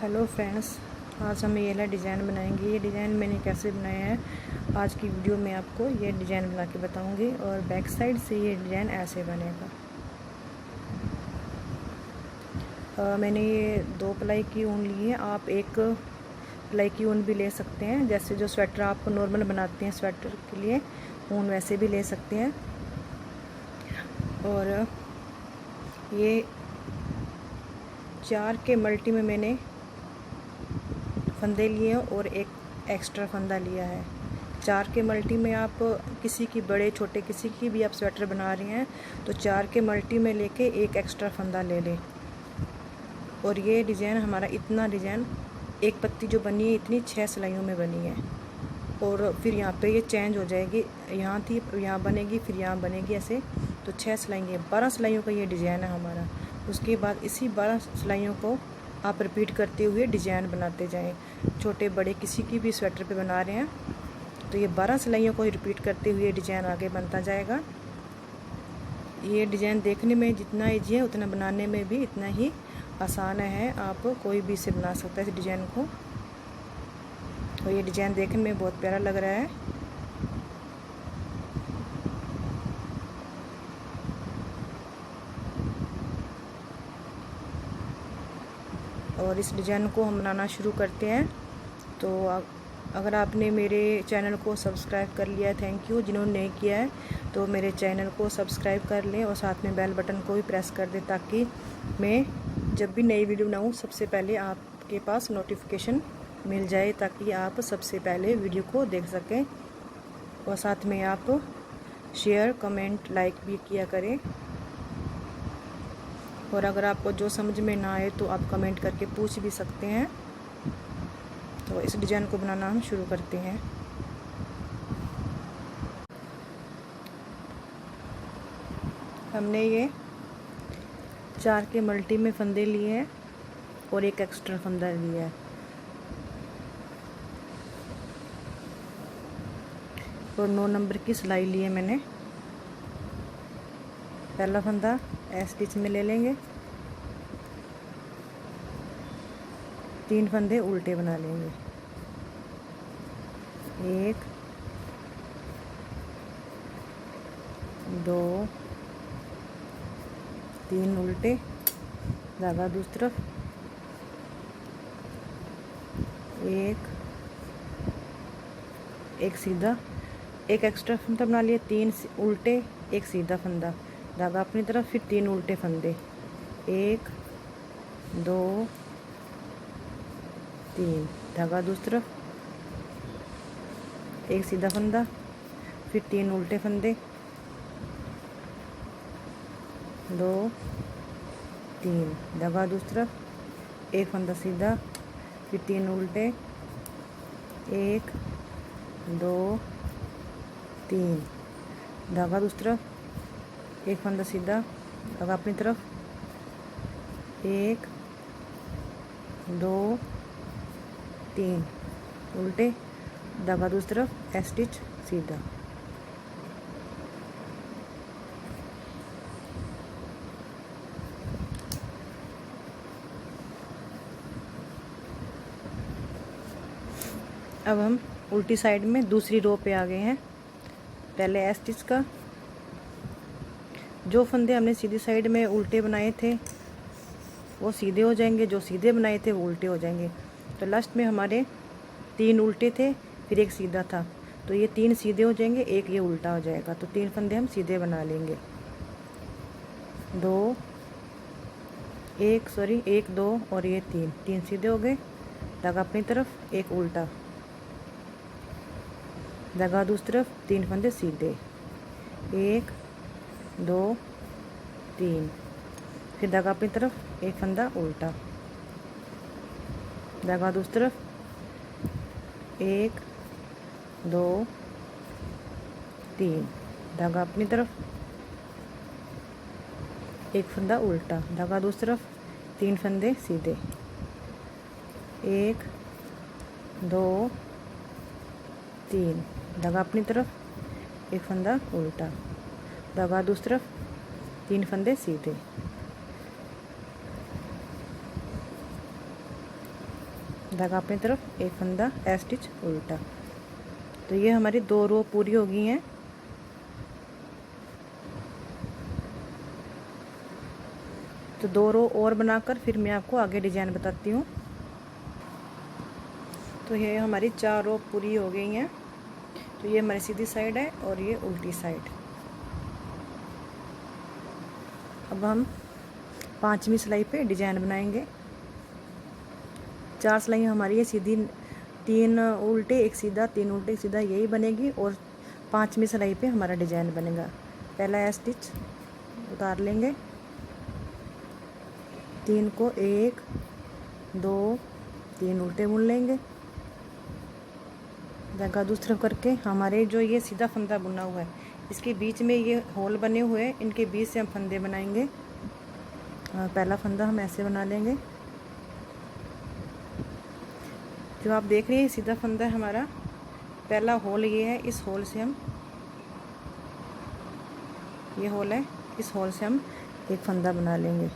Hello friends, आज हम ये वाला डिज़ाइन बनाएंगे। ये डिज़ाइन मैंने कैसे बनाया है आज की वीडियो में आपको ये डिज़ाइन बना के बताऊंगी। और बैक साइड से ये डिज़ाइन ऐसे बनेगा। मैंने ये 2 प्लाई की ऊन ली है। आप एक प्लाई की ऊन भी ले सकते हैं, जैसे जो स्वेटर आप नॉर्मल बनाते हैं स्वेटर के लिए ऊन वैसे भी ले सकते हैं। और ये 4 के मल्टी में मैंने फंदे लिए और एक एक्स्ट्रा फंदा लिया है। 4 के मल्टी में आप किसी की बड़े छोटे किसी की भी आप स्वेटर बना रहे हैं तो 4 के मल्टी में लेके एक एक्स्ट्रा फंदा ले लें। और ये डिज़ाइन हमारा इतना डिज़ाइन एक पत्ती जो बनी है इतनी 6 सिलाइयों में बनी है। और फिर यहाँ पे ये चेंज हो जाएगी, यहाँ थी यहाँ बनेगी फिर यहाँ बनेगी, ऐसे तो 6 सिलाइयाँ 12 सिलाइयों का ये डिज़ाइन है हमारा। उसके बाद इसी 12 सिलाइयों को आप रिपीट करते हुए डिज़ाइन बनाते जाएं। छोटे बड़े किसी की भी स्वेटर पे बना रहे हैं तो ये 12 सिलाइयों को रिपीट करते हुए डिज़ाइन आगे बनता जाएगा। ये डिज़ाइन देखने में जितना ईजी है उतना बनाने में भी इतना ही आसान है। आप कोई भी इसे बना सकता है इस डिज़ाइन को। और ये डिज़ाइन देखने में बहुत प्यारा लग रहा है। और इस डिज़ाइन को हम बनाना शुरू करते हैं। तो अगर आपने मेरे चैनल को सब्सक्राइब कर लिया है, थैंक यू। जिन्होंने नहीं किया है तो मेरे चैनल को सब्सक्राइब कर लें और साथ में बेल बटन को भी प्रेस कर दें, ताकि मैं जब भी नई वीडियो बनाऊँ सबसे पहले आपके पास नोटिफिकेशन मिल जाए, ताकि आप सबसे पहले वीडियो को देख सकें। और साथ में आप शेयर कमेंट लाइक भी किया करें। और अगर आपको जो समझ में ना आए तो आप कमेंट करके पूछ भी सकते हैं। तो इस डिज़ाइन को बनाना हम शुरू करते हैं। हमने ये 4 के मल्टी में फंदे लिए हैं और एक एक्स्ट्रा फंदा लिया है। और 9 नंबर की सिलाई ली है मैंने। पहला फंदा स्टिच में ले लेंगे, 3 फंदे उल्टे बना लेंगे, 1 2 3 उल्टे, धागा दूसरी तरफ, 1 सीधा, एक एक्स्ट्रा फंदा बना लिया, 3 उल्टे 1 सीधा फंदा, धागा अपनी तरफ, फिर 3 उल्टे फंदे, 1 2 3, धागा दूसरी तरफ, 1 सीधा फंदा, फिर 3 उल्टे फंदे, 2 3, धागा दूसरी तरफ, 1 फंदा सीधा, फिर 3 उल्टे, 1 2 3, धागा दूसरी तरफ, 1 फंदा सीधा, धागा अपनी तरफ, 1 2 3 उल्टे, धागा दूसरी तरफ, स्टिच सीधा। अब हम उल्टी साइड में दूसरी रो पे आ गए हैं। पहले स्टिच का जो फंदे हमने सीधी साइड में उल्टे बनाए थे वो सीधे हो जाएंगे, जो सीधे बनाए थे वो उल्टे हो जाएंगे। तो लास्ट में हमारे 3 उल्टे थे फिर 1 सीधा था, तो ये 3 सीधे हो जाएंगे, 1 ये उल्टा हो जाएगा। तो 3 फंदे हम सीधे बना लेंगे, 1 2 और ये 3 सीधे हो गए, धागा अपनी तरफ, 1 उल्टा, धागा दूसरी तरफ, 3 फंदे सीधे, 1 2 3, फिर धागा अपनी तरफ, 1 फंदा उल्टा, धागा दूसरी तरफ, 1 2 3, धागा अपनी तरफ, 1 फंदा उल्टा, धागा दूसरी तरफ, 3 फंदे सीधे, 1 2 3, धागा अपनी तरफ, 1 फंदा उल्टा, धागा दूसरी तरफ, 3 फंदे सीधे, धागा अपनी तरफ, एक फंदा स्टिच उल्टा। तो ये हमारी 2 रो पूरी हो गई हैं। तो 2 रो और बनाकर फिर मैं आपको आगे डिजाइन बताती हूँ। तो ये हमारी 4 रो पूरी हो गई हैं। तो ये हमारी सीधी साइड है और ये उल्टी साइड। अब हम 5वीं सिलाई पे डिजाइन बनाएंगे। 4 सिलाई हमारी ये सीधी, 3 उल्टे 1 सीधा, 3 उल्टे 1 सीधा, यही बनेगी। और 5वीं सिलाई पे हमारा डिजाइन बनेगा। पहला स्टिच उतार लेंगे, 3 को 1 2 3 उल्टे बुन लेंगे। धागा दूसरी तरफ करके हमारे जो ये सीधा फंदा बुना हुआ है, इसके बीच में ये होल बने हुए हैं, इनके बीच से हम फंदे बनाएंगे। पहला फंदा हम ऐसे बना लेंगे। जो आप देख रहे हैं सीधा फंदा है हमारा, पहला होल ये है। इस होल से हम, ये होल है, इस होल से हम एक फंदा बना लेंगे।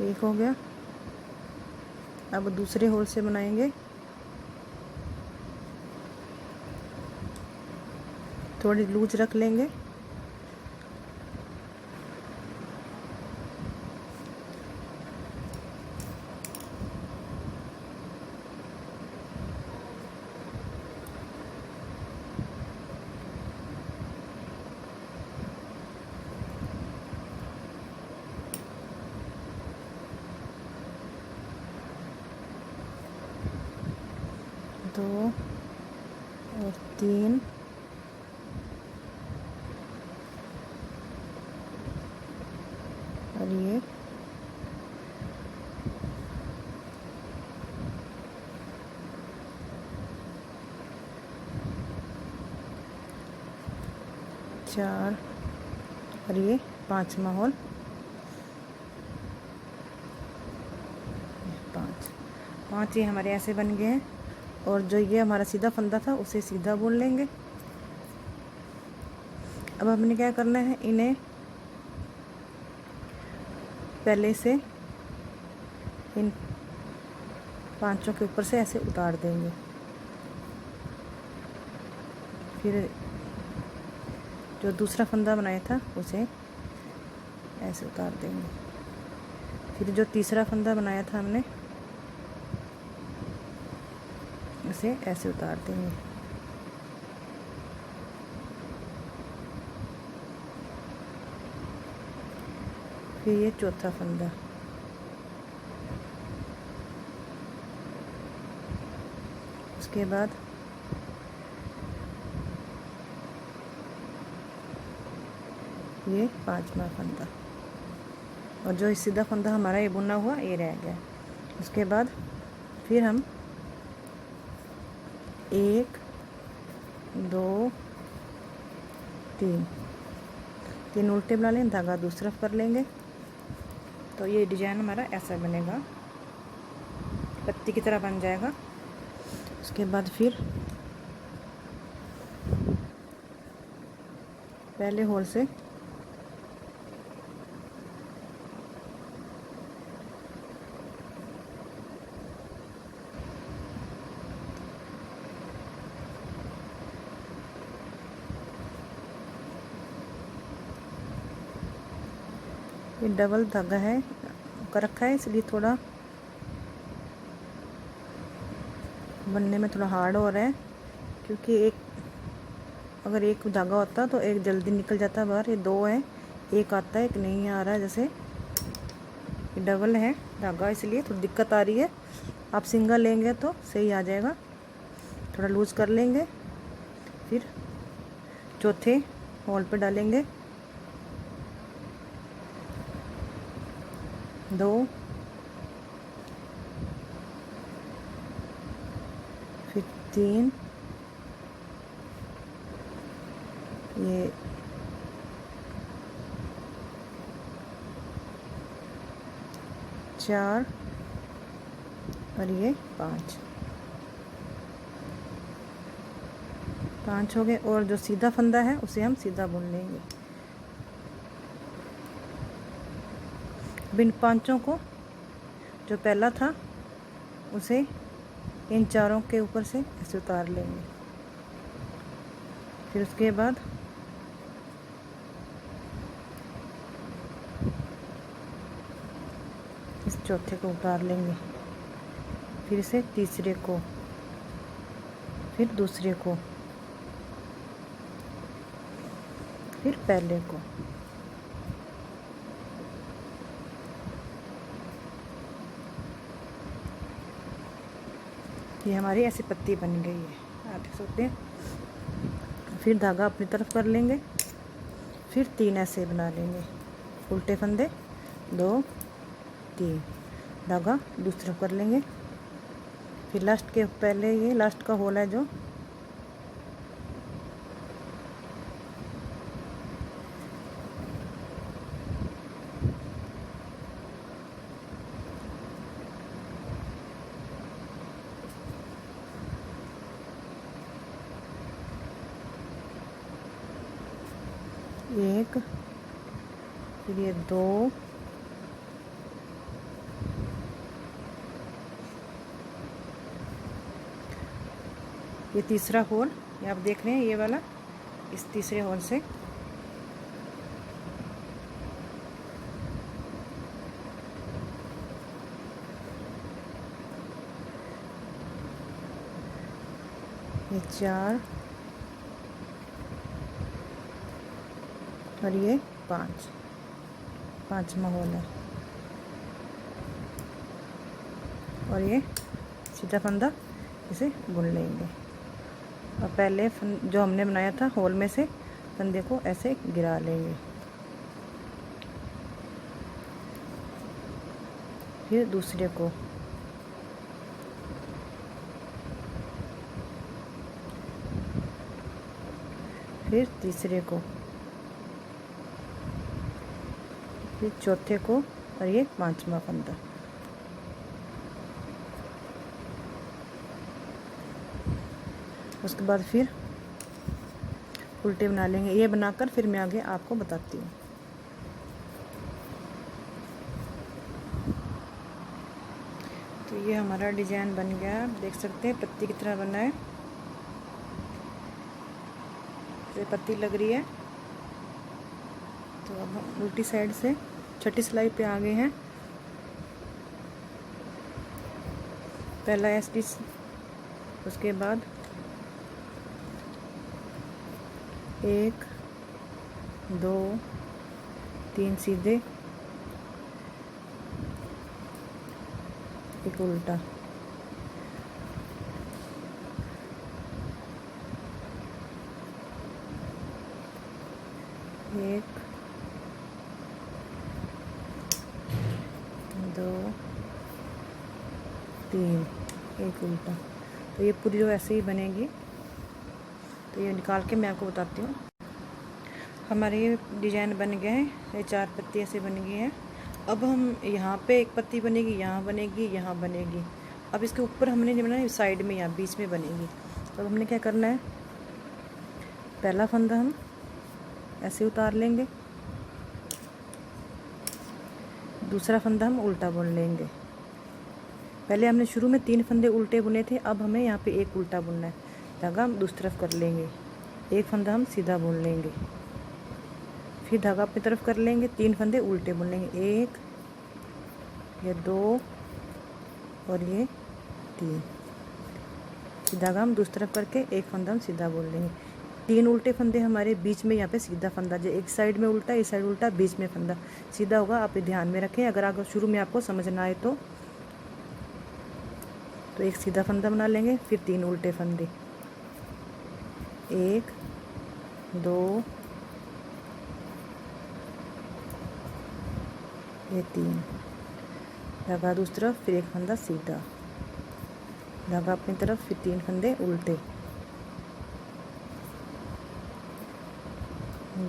एक हो गया। अब दूसरे होल से बनाएंगे। थोड़ी लूज रख लेंगे। दो और 3 और ये 4 और ये 5वां होल, 5 ये हमारे ऐसे बन गए हैं। और जो ये हमारा सीधा फंदा था उसे सीधा बुन लेंगे। अब हमने क्या करना है, इन्हें पहले से इन 5 के ऊपर से ऐसे उतार देंगे। फिर जो दूसरा फंदा बनाया था उसे ऐसे उतार देंगे। फिर जो तीसरा फंदा बनाया था हमने, उसे ऐसे उतार देंगे। फिर ये चौथा फंदा, उसके बाद ये 5वां फंदा। और जो सीधा फंदा हमारा ये बुना हुआ ये रह गया। उसके बाद फिर हम 1 2 3 उल्टे बना लें, धागा दूसरी तरफ कर लेंगे। तो ये डिजाइन हमारा ऐसा बनेगा, पत्ती की तरह बन जाएगा। उसके बाद फिर पहले होल से ये डबल धागा है कर रखा है, इसलिए थोड़ा बनने में थोड़ा हार्ड हो रहा है। क्योंकि अगर एक धागा होता तो एक जल्दी निकल जाता बाहर। ये 2 है, एक आता है, एक नहीं आ रहा है। जैसे ये डबल है धागा, इसलिए थोड़ी दिक्कत आ रही है। आप सिंगल लेंगे तो सही आ जाएगा। थोड़ा लूज कर लेंगे। फिर चौथे होल पे डालेंगे 2, फिर 3, ये 4 और ये 5 हो गए। और जो सीधा फंदा है उसे हम सीधा बुन लेंगे। इन 5 को जो पहला था उसे इन 4 के ऊपर से ऐसे उतार लेंगे। फिर उसके बाद इस चौथे को उतार लेंगे, फिर से तीसरे को, फिर दूसरे को, फिर पहले को। ये हमारी ऐसी पत्ती बन गई है, आप देख सकते हैं। फिर धागा अपनी तरफ कर लेंगे, फिर 3 ऐसे बना लेंगे, उल्टे फंदे 2 3, धागा दूसरी तरफ कर लेंगे। फिर लास्ट के पहले ये लास्ट का होल है जो एक, फिर ये 2, ये तीसरा होल, ये आप देख रहे हैं, ये वाला इस तीसरे होल से ये 4 और ये 5वां होल है। और ये सीधा फंदा इसे बुन लेंगे। और पहले जो हमने बनाया था होल में से फंदे को ऐसे गिरा लेंगे। फिर दूसरे को, फिर तीसरे को, फिर चौथे को और ये 5वां फंदा। उसके बाद फिर उल्टे बना लेंगे। ये बनाकर फिर मैं आगे आपको बताती हूँ। तो ये हमारा डिजाइन बन गया, आप देख सकते हैं पत्ती की तरह बना है। ये पत्ती लग रही है। तो अब हम उल्टी साइड से छठी सिलाई पे आ गए हैं। पहला स्टिच, उसके बाद 1 2 3 सीधे, एक उल्टा, एक 2 3, एक उल्टा। तो ये पूरी जो ऐसे ही बनेगी। तो ये निकाल के मैं आपको बताती हूँ। हमारे ये डिजाइन बन गए हैं, ये 4 पत्ती ऐसे बन गई हैं। अब हम यहाँ पे एक पत्ती बनेगी, यहाँ बनेगी, यहाँ बनेगी। अब इसके ऊपर हमने नहीं बनाया, साइड में यहाँ बीच में बनेगी। तो हमने क्या करना है, पहला फंदा हम ऐसे उतार लेंगे, दूसरा फंदा हम उल्टा बुन लेंगे। पहले हमने शुरू में 3 फंदे उल्टे बुने थे, अब हमें यहाँ पे एक उल्टा बुनना है। धागा हम दूसरी तरफ कर लेंगे, एक फंदा हम सीधा बुन लेंगे, फिर धागा अपनी तरफ कर लेंगे, 3 फंदे उल्टे बुन लेंगे, 1 ये 2 और ये 3। फिर धागा हम दूसरी तरफ करके एक फंदा हम सीधा बुन लेंगे। 3 उल्टे फंदे हमारे बीच में, यहाँ पे सीधा फंदा, जो एक साइड में उल्टा, इस साइड उल्टा, बीच में फंदा सीधा होगा। आप ध्यान में रखें, अगर शुरू में आपको समझ ना आए तो एक सीधा फंदा बना लेंगे, फिर 3 उल्टे फंदे, 1 2 ये 3, धागा दूसरी तरफ, फिर एक फंदा सीधा, धागा अपनी तरफ, फिर 3 फंदे उल्टे,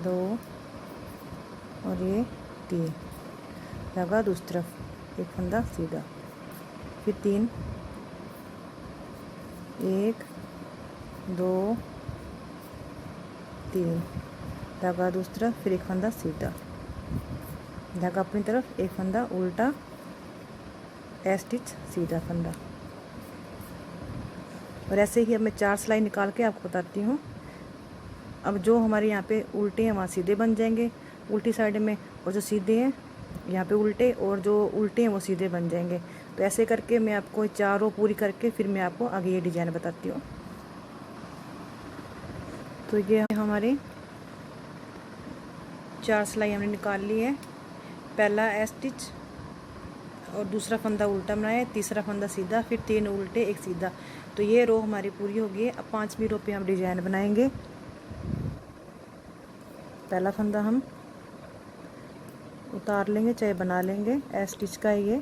2 और ये 3, धागा दूसरी तरफ, एक फंदा सीधा, फिर 3 1 2 3, धागा दूसरी तरफ, फिर एक फंदा सीधा, धागा अपनी तरफ, एक फंदा उल्टा, स्टिच, सीधा फंदा। और ऐसे ही अब मैं 4 सिलाई निकाल के आपको बताती हूँ। अब जो हमारे यहाँ पे उल्टे हैं वहाँ सीधे बन जाएंगे उल्टी साइड में, और जो सीधे हैं यहाँ पे उल्टे, और जो उल्टे हैं वो सीधे बन जाएंगे। तो ऐसे करके मैं आपको चारों पूरी करके फिर मैं आपको आगे ये डिज़ाइन बताती हूँ। तो ये हमारे 4 सिलाई हमने निकाल ली है। पहला स्टिच और दूसरा फंदा उल्टा बनाया, तीसरा फंदा सीधा, फिर 3 उल्टे, एक सीधा। तो ये रो हमारी पूरी हो गई है। अब 5वीं रो पे हम डिज़ाइन बनाएंगे। पहला फंदा हम उतार लेंगे, चाहे बना लेंगे, स्टिच का है ये।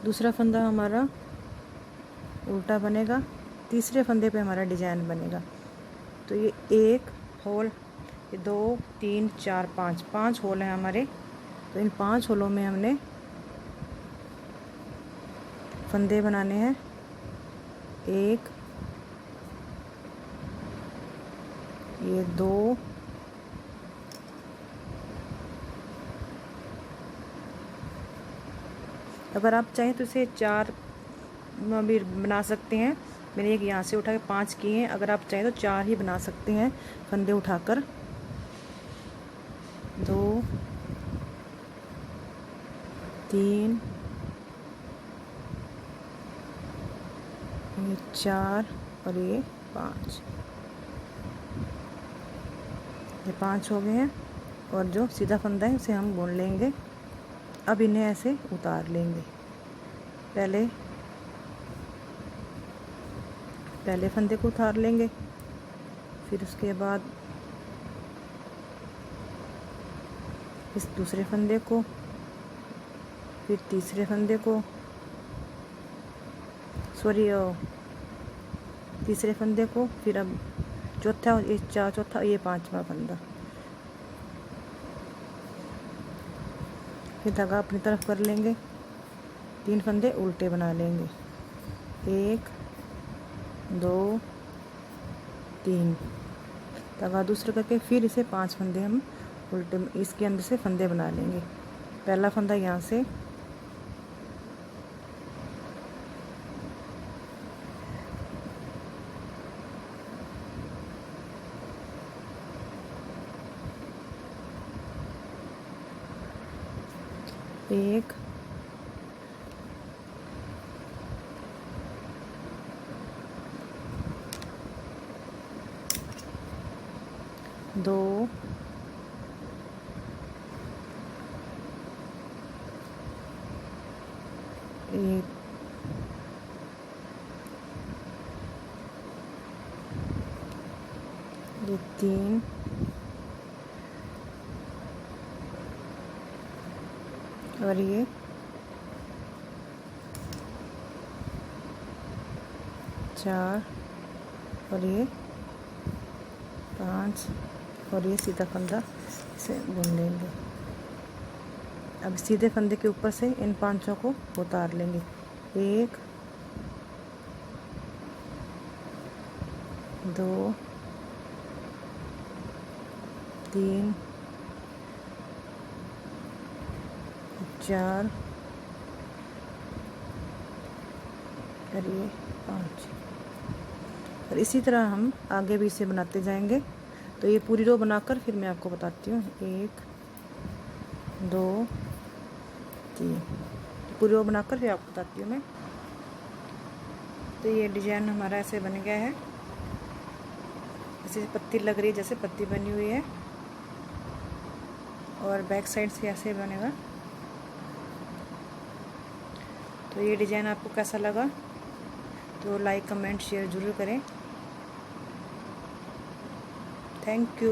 दूसरा फंदा हमारा उल्टा बनेगा, तीसरे फंदे पे हमारा डिज़ाइन बनेगा। तो ये 1 होल, ये 2 3 4 5 होल हैं हमारे। तो इन 5 होलों में हमने फंदे बनाने हैं। 1, ये 2, अगर आप चाहें तो इसे 4 भी बना सकते हैं। मैंने एक यहाँ से उठा के 5 किए हैं। अगर आप चाहें तो 4 ही बना सकते हैं फंदे उठाकर। 2 3 ये 4 और ये 5, ये 5 हो गए हैं। और जो सीधा फंदा है उसे हम बुन लेंगे। अब इन्हें ऐसे उतार लेंगे। पहले फंदे को उतार लेंगे, फिर उसके बाद इस दूसरे फंदे को, फिर तीसरे फंदे को, तीसरे फंदे को, फिर अब चौथा, ये चौथा, ये 5वां फंदा। फिर धागा अपनी तरफ कर लेंगे, 3 फंदे उल्टे बना लेंगे, 1 2 3, धागा दूसरा करके फिर इसे 5 फंदे हम उल्टे इसके अंदर से फंदे बना लेंगे। पहला फंदा यहाँ से, एक, दो, एक, ये 3, और ये 4, और ये 5, और ये सीधा फंदा इसे बुन लेंगे। अब सीधे फंदे के ऊपर से इन 5 को उतार लेंगे। 1 2 3 4 और ये 5। और इसी तरह हम आगे भी इसे बनाते जाएंगे। तो ये पूरी रो बनाकर फिर मैं आपको बताती हूँ। 1 2 3, पूरी रो बनाकर फिर आपको बताती हूँ मैं। तो ये डिज़ाइन हमारा ऐसे बन गया है, ऐसे पत्ती लग रही है, जैसे पत्ती बनी हुई है। और बैक साइड से ऐसे बनेगा। तो ये डिज़ाइन आपको कैसा लगा तो लाइक कमेंट शेयर ज़रूर करें। Thank you.